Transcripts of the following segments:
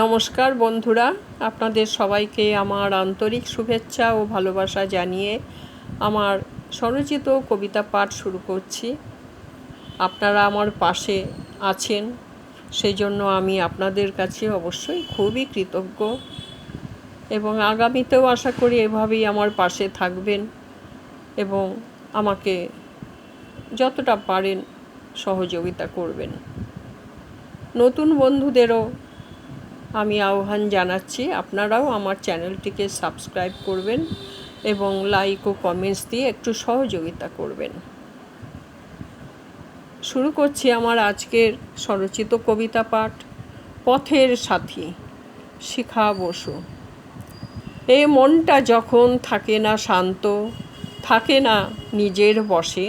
নমস্কার বন্ধুরা, আপনাদের সবাইকে আমার আন্তরিক শুভেচ্ছা ও ভালোবাসা জানিয়ে আমার স্বরচিত কবিতা পাঠ শুরু করছি। আপনারা আমার পাশে আছেন, সেই জন্য আমি আপনাদের কাছে অবশ্যই খুবই কৃতজ্ঞ এবং আগামীতেও আশা করি এভাবেই আমার পাশে থাকবেন এবং আমাকে যতটা পারেন সহযোগিতা করবেন। নতুন বন্ধুদেরও আমি আহ্বান জানাচ্ছি, আপনারাও আমার চ্যানেলটিকে সাবস্ক্রাইব করবেন এবং লাইক ও কমেন্টস দিয়ে একটু সহযোগিতা করবেন। শুরু করছি আমার আজকের স্বরচিত কবিতা পাঠ, পথের সাথী, শিখা বসু। এ মনটা যখন থাকে না শান্ত, থাকে না নিজের বশে,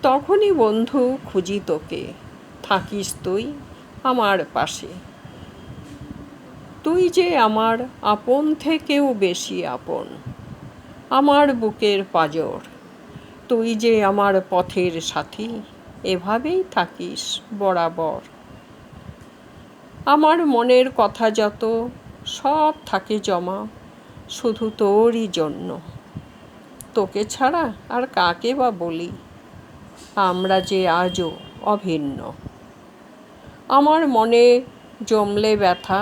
তখনই বন্ধু খুঁজি তোকে, থাকিস তুই আমার পাশে। তুই যে আমার আপন থেকেও বেশি আপন, আমার বুকের পাঁজর। তুই যে আমার পথের সাথী, এভাবেই থাকিস বরাবর। আমার মনের কথা যত সব থাকে জমা, শুধু তোরই জন্য। তোকে ছাড়া আর কাকে বা বলি, আমরা যে আজও অভিন্ন। আমার মনে জমলে ব্যথা,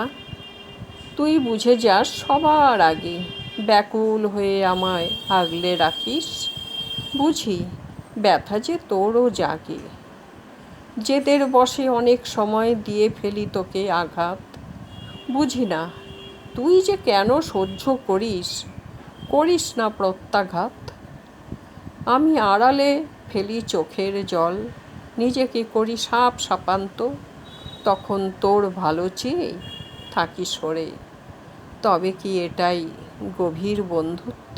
তুই বুঝে যাস সবার আগে, ব্যাকুল হয়ে আমায় আগলে রাখিস। বুঝি ব্যথা যে তোরও জাগে, জেদের বশে অনেক সময় দিয়ে ফেলি তোকে আঘাত। বুঝি না তুই যে কেন সহ্য করিস, করিস না প্রত্যাঘাত। আমি আড়ালে ফেলি চোখের জল, নিজেকে করি সাপ সাপান্ত, তখন তোর ভালো চেয়ে থাকি সরে। তবে কি এটাই গভীর বন্ধুত্ব?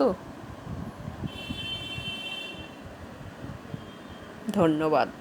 ধন্যবাদ।